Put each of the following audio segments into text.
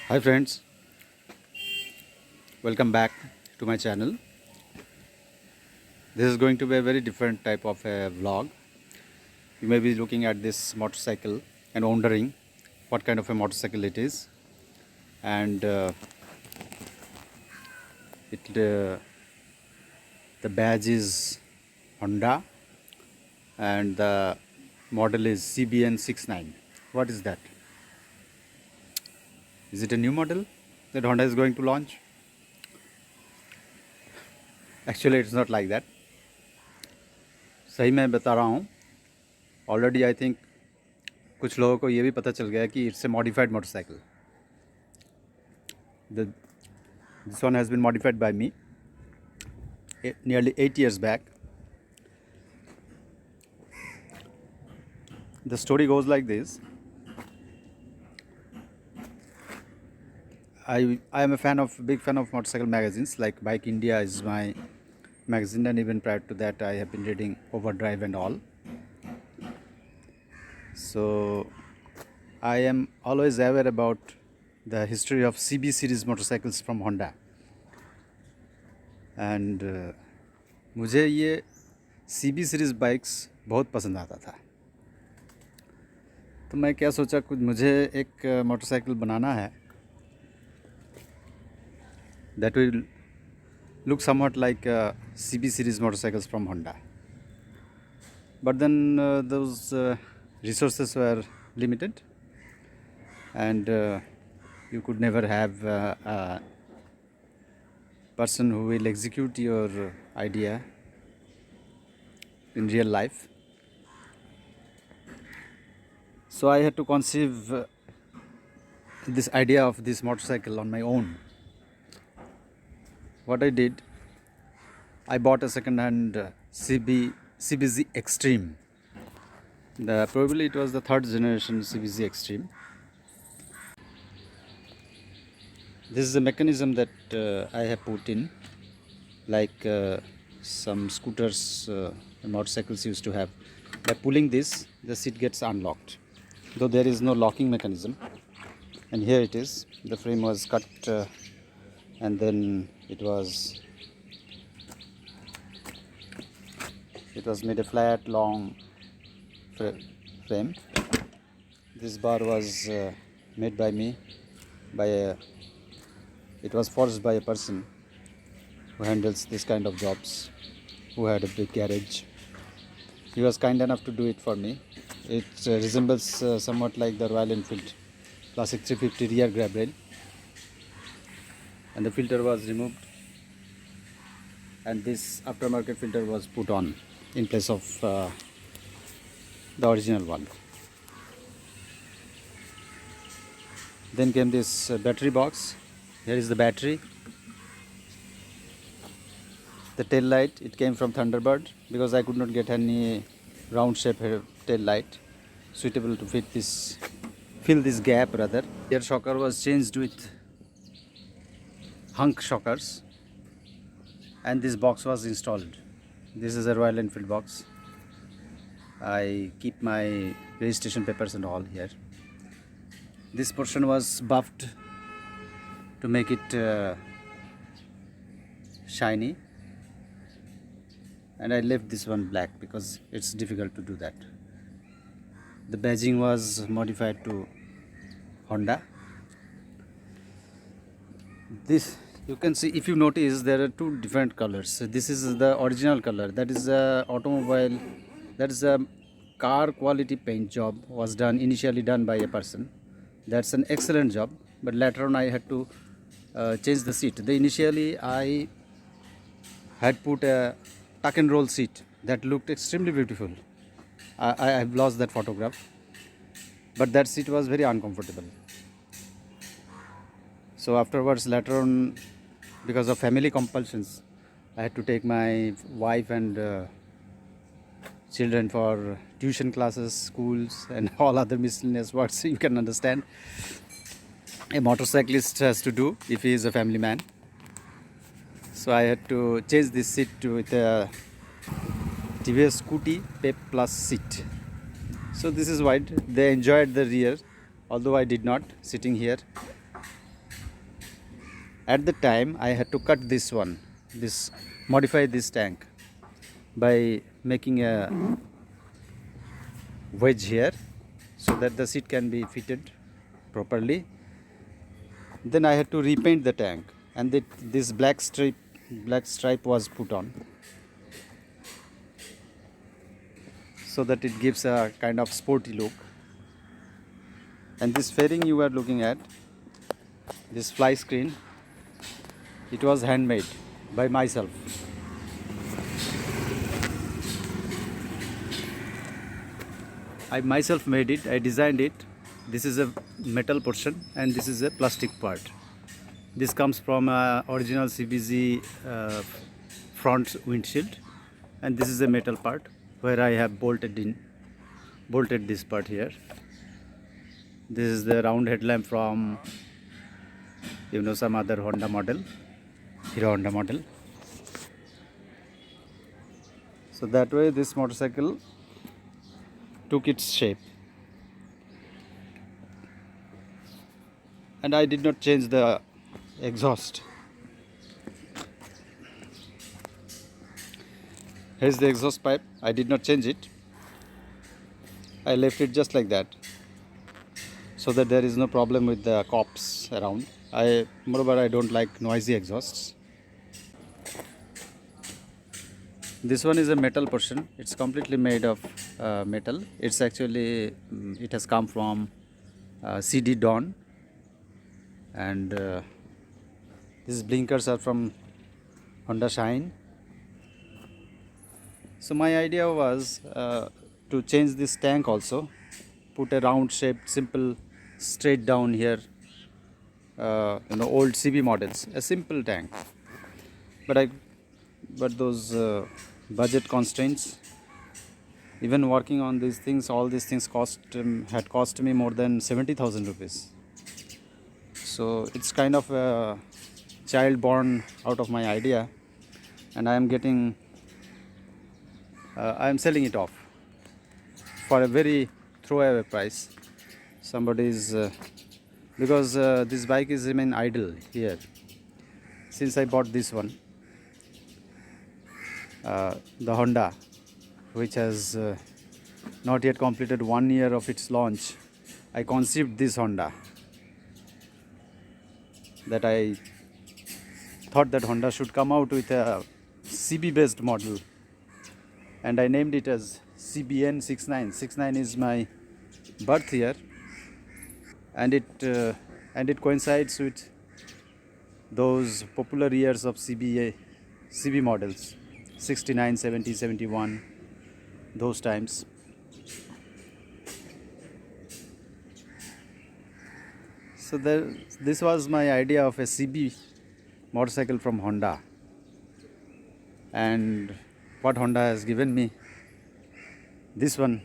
Hi friends, welcome back to my channel. This is going to be a very different type of a vlog. You may be looking at this motorcycle and wondering what kind of a motorcycle it is, and the badge is Honda and the model is CBN69. What is that? Is it a new model that Honda is going to launch? Actually, it's not like that. सही मैं बता रहा हूँ. Already I think कुछ लोगों को ये भी पता चल गया कि it's a modified motorcycle. This one has been modified by me nearly 8 years back. The story goes like this. I am a big fan of motorcycle magazines, like Bike India is my magazine, and even prior to that I have been reading Overdrive and all. So I am always aware about the history of CB series motorcycles from Honda, and मुझे ये CB series bikes बहुत पसंद आता था. तो मैं क्या सोचा, कुछ मुझे एक मोटरसाइकिल बनाना है that will look somewhat like CB series motorcycles from Honda. But then those resources were limited, and you could never have a person who will execute your idea in real life. So I had to conceive this idea of this motorcycle on my own. What I did, I bought a second-hand CBZ Extreme. Probably it was the third generation CBZ Extreme. This is a mechanism that I have put in, like some scooters and motorcycles used to have. By pulling this, the seat gets unlocked, though there is no locking mechanism. And here it is. The frame was cut and then it was made a flat, long frame. This bar was made by me it was forged by a person who handles this kind of jobs, who had a big garage. He was kind enough to do it for me. It resembles somewhat like the Royal Enfield Classic 350 rear grab rail, and the filter was removed, and this aftermarket filter was put on in place of the original one. Then came this battery box. Here is the battery. The tail light, it came from Thunderbird because I could not get any round shape tail light suitable to fill this gap rather. Air shocker was changed with hunk shockers, and this box was installed. This is a Royal Enfield box. I keep my registration papers and all here. This portion was buffed to make it shiny, and I left this one black because it's difficult to do that. The badging was modified to Honda. This, you can see, if you notice, there are two different colors. This is the original color, that is a automobile, that is a car quality paint job, was initially done by a person. That's an excellent job, but later on I had to change the seat. Initially I had put a tuck and roll seat that looked extremely beautiful. I have lost that photograph, but that seat was very uncomfortable. So afterwards, later on, because of family compulsions, I had to take my wife and children for tuition classes, schools, and all other miscellaneous works you can understand a motorcyclist has to do if he is a family man. So I had to change this seat with a TVS Scooty Pep Plus seat. So this is wide. They enjoyed the rear, although I did not, sitting here. At the time I had to cut this modify this tank by making a wedge here so that the seat can be fitted properly. Then I had to repaint the tank, and this black stripe was put on so that it gives a kind of sporty look. And this fairing you are looking at, this fly screen, it was handmade by myself. I myself made it, I designed it. This is a metal portion and this is a plastic part. This comes from original CBG front windshield, and this is a metal part where I have bolted this part here. This is the round headlamp from some other Honda model, Hero Honda model. So that way this motorcycle took its shape. And I did not change the exhaust. Here's the exhaust pipe. I did not change it. I left it just like that so that there is no problem with the cops around. Moreover, I don't like noisy exhausts. This one is a metal portion. It's completely made of metal. It's actually it has come from CD Dawn, and these blinkers are from Honda Shine. So my idea was to change this tank also, put a round shaped, simple, straight down here, old CB models, a simple tank. But those budget constraints, even working on these things, all these things had cost me more than 70,000 rupees. So it's kind of a child born out of my idea, and I am selling it off for a very throwaway price. Somebody's because this bike is remain idle here since I bought this one, the Honda, which has not yet completed 1 year of its launch. I conceived this Honda, that I thought that Honda should come out with a CB based model, and I named it as CBN 69. 69 is my birth year, and it coincides with those popular years of CB models, 69, 70, 71, those times. So this was my idea of a CB motorcycle from Honda, and what Honda has given me, this one,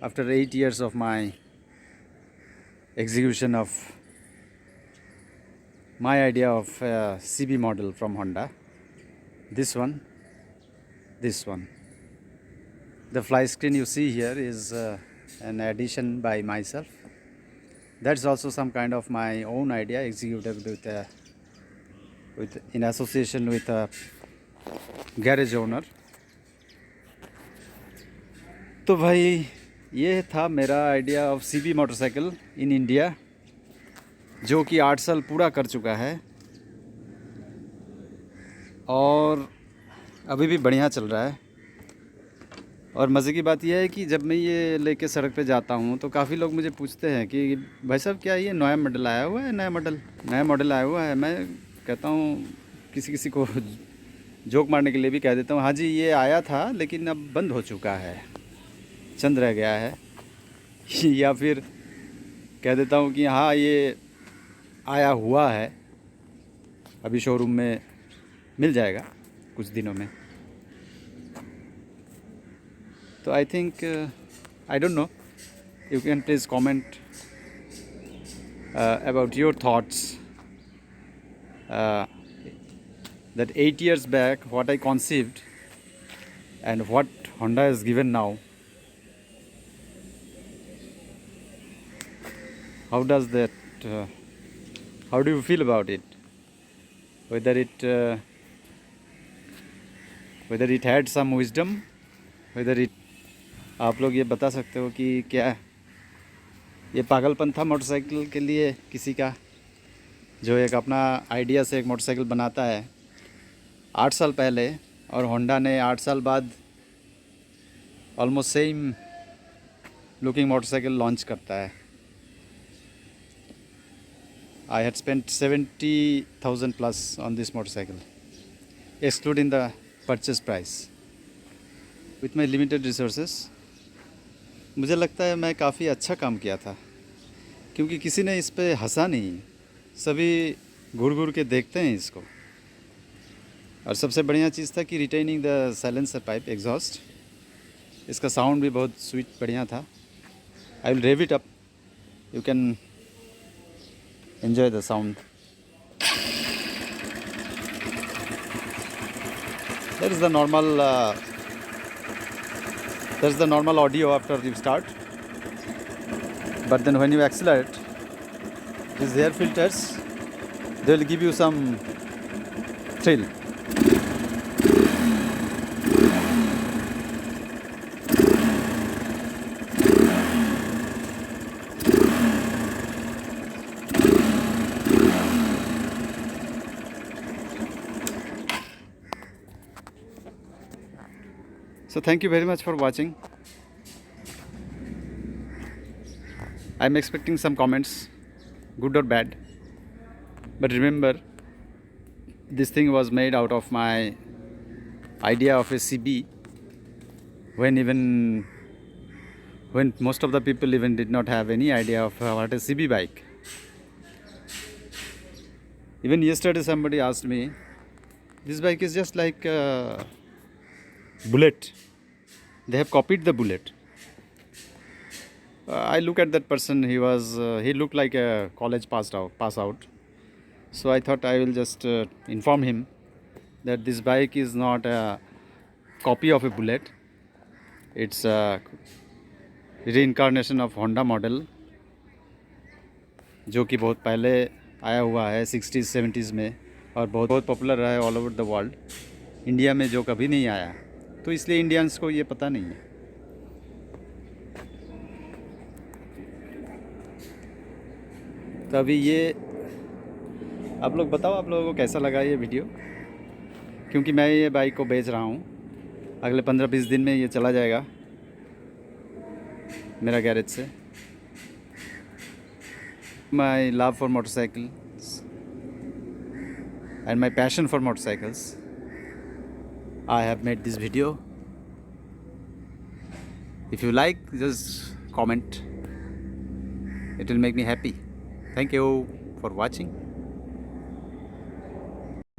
after 8 years of my execution of my idea of a CB model from Honda, this one. The fly screen you see here is an addition by myself. That's also some kind of my own idea, executed in association with a garage owner. तो भाई ये था मेरा idea of CB motorcycle in India, जो कि 8 साल पूरा कर चुका है और अभी भी बढ़िया चल रहा है। और मज़े की बात यह है कि जब मैं ये लेके सड़क पे जाता हूँ तो काफ़ी लोग मुझे पूछते हैं कि भाई साहब क्या ये नया मॉडल आया हुआ है, नया मॉडल आया हुआ है। मैं कहता हूँ, किसी को जोक मारने के लिए भी कह देता हूँ, हाँ जी ये आया था लेकिन अब बंद हो चुका है, चंद रह गया है। या फिर कह देता हूँ कि हाँ ये आया हुआ है, अभी शोरूम में मिल जाएगा कुछ दिनों में। So I think, I don't know, you can please comment about your thoughts, that 8 years back what I conceived and what Honda has given now. How does that, how do you feel about it? whether it had some wisdom, whether it आप लोग ये बता सकते हो कि क्या ये पागलपन था मोटरसाइकिल के लिए किसी का, जो एक अपना आइडिया से एक मोटरसाइकिल बनाता है 8 साल पहले, और होंडा ने 8 साल बाद almost same looking motorcycle launch करता है. I had spent 70,000 plus on this motorcycle, excluding the purchase price. With my limited resources, मुझे लगता है मैं काफ़ी अच्छा काम किया था, क्योंकि किसी ने इस पे हंसा नहीं. सभी घूर घूर के देखते हैं इसको. और सबसे बढ़िया चीज़ था कि retaining the silencer pipe exhaust, इसका साउंड भी बहुत स्वीट बढ़िया था. I will rev it up, you can enjoy the sound. There is the normal audio after you start, but then when you accelerate, these air filters, they will give you some thrill. So thank you very much for watching. I'm expecting some comments, good or bad. But remember, this thing was made out of my idea of a CB, when most of the people even did not have any idea of what a CB bike. Even yesterday somebody asked me, this bike is just like a Bullet. They have copied the Bullet. I look at that person. He looked like a college pass out. So I thought I will just inform him that this bike is not a copy of a Bullet. It's a reincarnation of Honda model, जो कि बहुत पहले आया हुआ है 60s 70s में, और बहुत बहुत पॉपुलर रहा है all over the world. India में जो कभी नहीं आया, तो इसलिए इंडियंस को ये पता नहीं है. तो अभी ये आप लोग बताओ, आप लोगों को कैसा लगा ये वीडियो, क्योंकि मैं ये बाइक को बेच रहा हूँ. अगले 15-20 दिन में ये चला जाएगा मेरा गैरेज से. My love for motorcycles and my passion for motorcycles, I have made this video. If you like, just comment. It will make me happy. Thank you for watching.